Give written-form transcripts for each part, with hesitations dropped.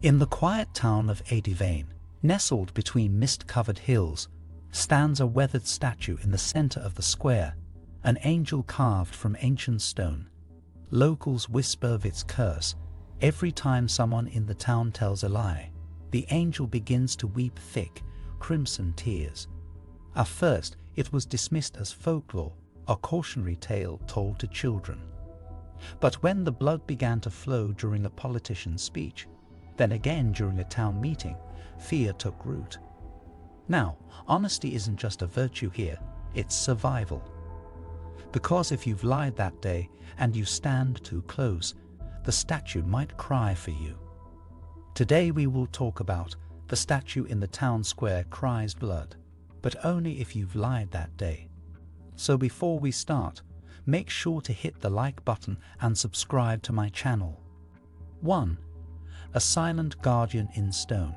In the quiet town of Edivane, nestled between mist-covered hills, stands a weathered statue in the center of the square, an angel carved from ancient stone. Locals whisper of its curse. Every time someone in the town tells a lie, the angel begins to weep thick, crimson tears. At first, it was dismissed as folklore, a cautionary tale told to children. But when the blood began to flow during a politician's speech, then again during a town meeting, fear took root. Now, honesty isn't just a virtue here, it's survival. Because if you've lied that day and you stand too close, the statue might cry for you. Today we will talk about the statue in the town square cries blood, but only if you've lied that day. So before we start, make sure to hit the like button and subscribe to my channel. 1. A silent guardian in stone.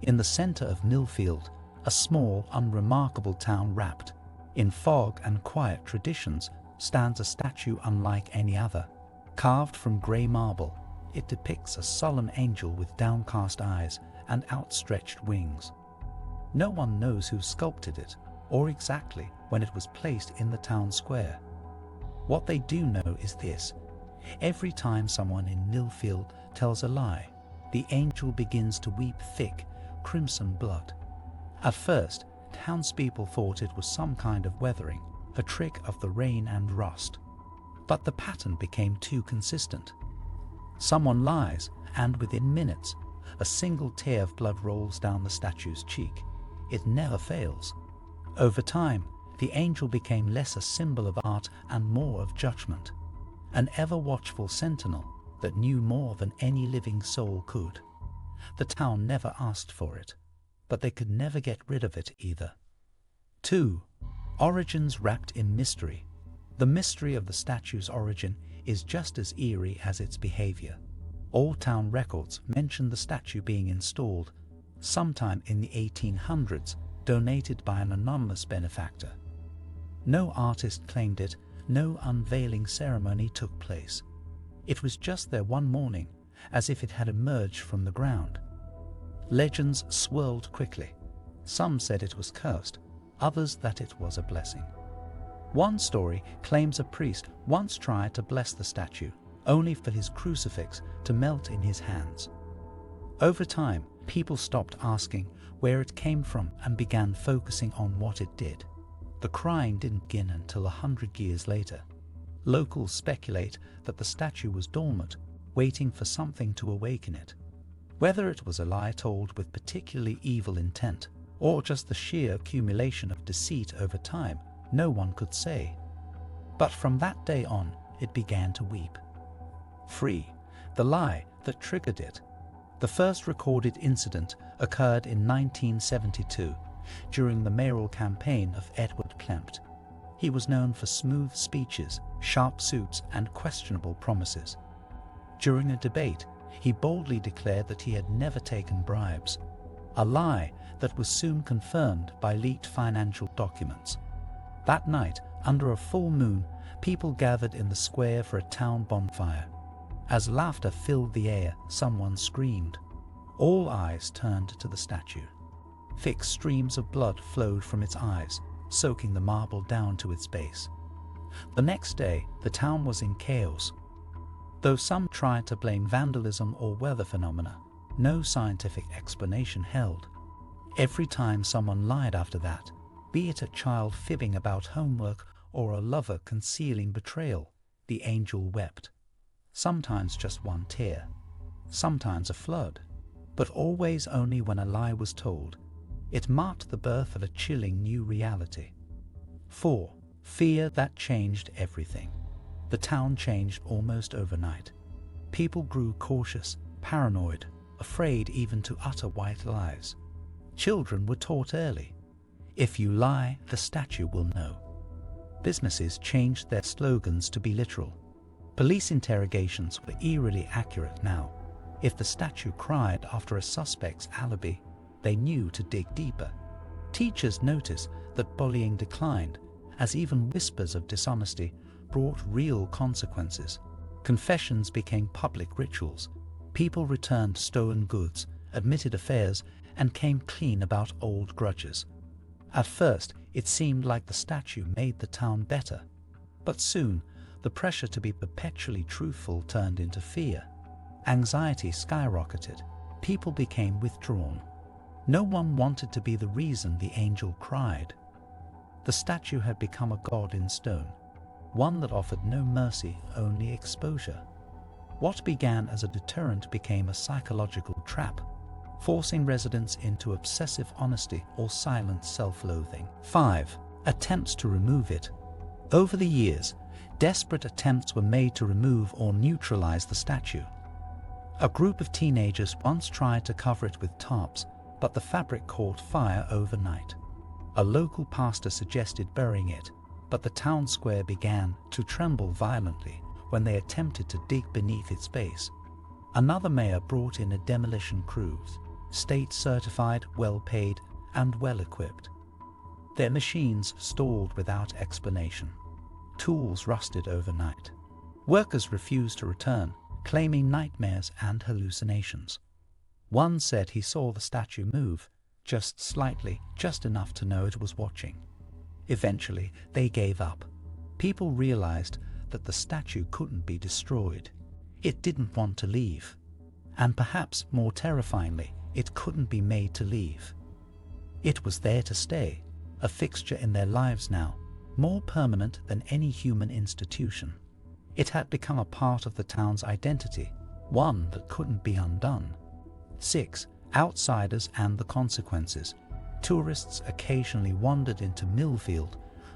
In the center of Millfield, a small, unremarkable town wrapped in fog and quiet traditions, stands a statue unlike any other. Carved from grey marble, it depicts a solemn angel with downcast eyes and outstretched wings. No one knows who sculpted it, or exactly when it was placed in the town square. What they do know is this: every time someone in Millfield tells a lie, the angel begins to weep thick, crimson blood. At first, townspeople thought it was some kind of weathering, a trick of the rain and rust. But the pattern became too consistent. Someone lies, and within minutes, a single tear of blood rolls down the statue's cheek. It never fails. Over time, the angel became less a symbol of art and more of judgment, an ever-watchful sentinel that knew more than any living soul could. The town never asked for it, but they could never get rid of it either. 2. Origins wrapped in mystery. The mystery of the statue's origin is just as eerie as its behavior. All town records mention the statue being installed sometime in the 1800s, donated by an anonymous benefactor. No artist claimed it, no unveiling ceremony took place. It was just there one morning, as if it had emerged from the ground. Legends swirled quickly. Some said it was cursed, others that it was a blessing. One story claims a priest once tried to bless the statue, only for his crucifix to melt in his hands. Over time, people stopped asking where it came from and began focusing on what it did. The crying didn't begin until 100 years later. Locals speculate that the statue was dormant, waiting for something to awaken it. Whether it was a lie told with particularly evil intent, or just the sheer accumulation of deceit over time, no one could say. But from that day on, it began to weep. 3. The lie that triggered it. The first recorded incident occurred in 1972, during the mayoral campaign of Edward Klempt. He was known for smooth speeches, sharp suits, and questionable promises. During a debate, he boldly declared that he had never taken bribes, a lie that was soon confirmed by leaked financial documents. That night, under a full moon, people gathered in the square for a town bonfire. As laughter filled the air, someone screamed. All eyes turned to the statue. Thick streams of blood flowed from its eyes, soaking the marble down to its base. The next day, the town was in chaos. Though some tried to blame vandalism or weather phenomena, no scientific explanation held. Every time someone lied after that, be it a child fibbing about homework or a lover concealing betrayal, the angel wept. Sometimes just one tear, sometimes a flood, but always only when a lie was told. It marked the birth of a chilling new reality. 4. Fear that changed everything. The town changed almost overnight. People grew cautious, paranoid, afraid even to utter white lies. Children were taught early, if you lie, the statue will know. Businesses changed their slogans to be literal. Police interrogations were eerily accurate now. If the statue cried after a suspect's alibi, they knew to dig deeper. Teachers noticed that bullying declined, as even whispers of dishonesty brought real consequences. Confessions became public rituals. People returned stolen goods, admitted affairs, and came clean about old grudges. At first, it seemed like the statue made the town better, but soon, the pressure to be perpetually truthful turned into fear. Anxiety skyrocketed. People became withdrawn. No one wanted to be the reason the angel cried. The statue had become a god in stone, one that offered no mercy, only exposure. What began as a deterrent became a psychological trap, forcing residents into obsessive honesty or silent self-loathing. 5. Attempts to remove it. Over the years, desperate attempts were made to remove or neutralize the statue. A group of teenagers once tried to cover it with tarps, but the fabric caught fire overnight. A local pastor suggested burying it, but the town square began to tremble violently when they attempted to dig beneath its base. Another mayor brought in a demolition crews, state-certified, well-paid, and well-equipped. Their machines stalled without explanation. Tools rusted overnight. Workers refused to return, claiming nightmares and hallucinations. One said he saw the statue move, just slightly, just enough to know it was watching. Eventually, they gave up. People realized that the statue couldn't be destroyed. It didn't want to leave. And perhaps more terrifyingly, it couldn't be made to leave. It was there to stay, a fixture in their lives now, more permanent than any human institution. It had become a part of the town's identity, one that couldn't be undone. 6. Outsiders and the consequences. Tourists occasionally wandered into Millfield,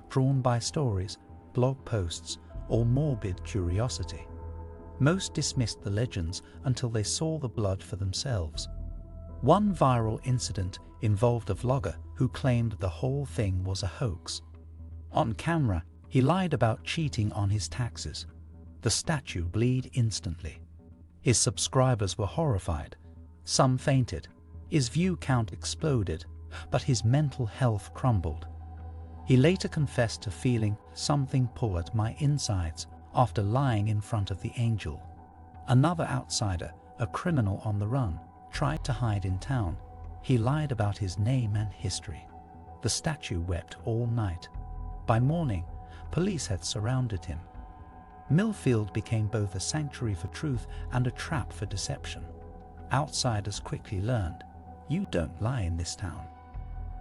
drawn by stories, blog posts, or morbid curiosity. Most dismissed the legends until they saw the blood for themselves. One viral incident involved a vlogger who claimed the whole thing was a hoax. On camera, he lied about cheating on his taxes. The statue bled instantly. His subscribers were horrified. Some fainted. His view count exploded, but his mental health crumbled. He later confessed to feeling something pull at my insides after lying in front of the angel. Another outsider, a criminal on the run, tried to hide in town. He lied about his name and history. The statue wept all night. By morning, police had surrounded him. Millfield became both a sanctuary for truth and a trap for deception. Outsiders quickly learned, you don't lie in this town.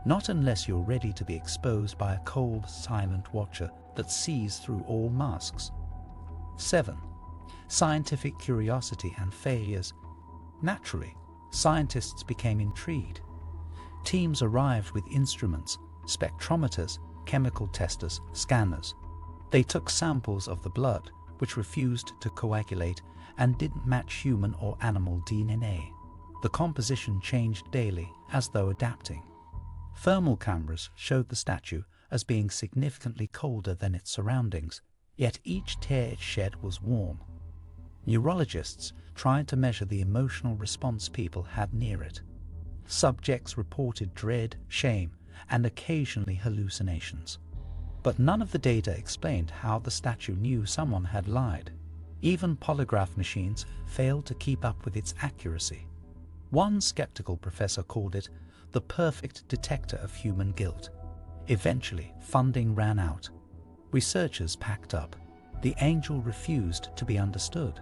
Not unless you're ready to be exposed by a cold, silent watcher that sees through all masks. 7. Scientific curiosity and failures. Naturally, scientists became intrigued. Teams arrived with instruments, spectrometers, chemical testers, scanners. They took samples of the blood, which refused to coagulate and didn't match human or animal DNA. The composition changed daily, as though adapting. Thermal cameras showed the statue as being significantly colder than its surroundings, yet each tear it shed was warm. Neurologists tried to measure the emotional response people had near it. Subjects reported dread, shame, and occasionally hallucinations. But none of the data explained how the statue knew someone had lied. Even polygraph machines failed to keep up with its accuracy. One skeptical professor called it the perfect detector of human guilt. Eventually, funding ran out. Researchers packed up. The angel refused to be understood.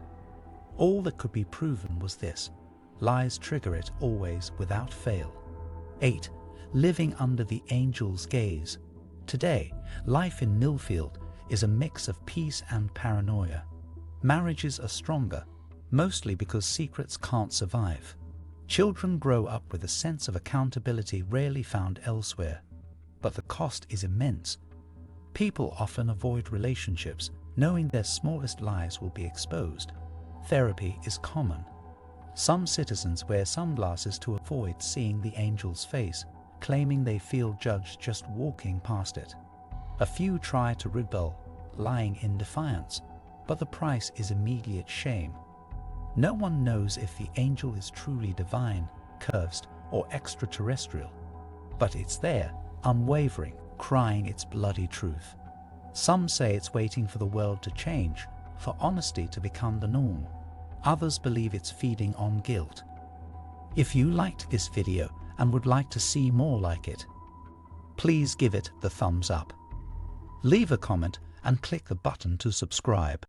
All that could be proven was this: lies trigger it always, without fail. 8. Living under the angel's gaze. Today, life in Millfield is a mix of peace and paranoia. Marriages are stronger, mostly because secrets can't survive. Children grow up with a sense of accountability rarely found elsewhere, but the cost is immense. People often avoid relationships, knowing their smallest lies will be exposed. Therapy is common. Some citizens wear sunglasses to avoid seeing the angel's face, claiming they feel judged just walking past it. A few try to rebel, lying in defiance, but the price is immediate shame. No one knows if the angel is truly divine, cursed, or extraterrestrial, but it's there, unwavering, crying its bloody truth. Some say it's waiting for the world to change, for honesty to become the norm. Others believe it's feeding on guilt. If you liked this video and would like to see more like it, please give it the thumbs up. Leave a comment and click the button to subscribe.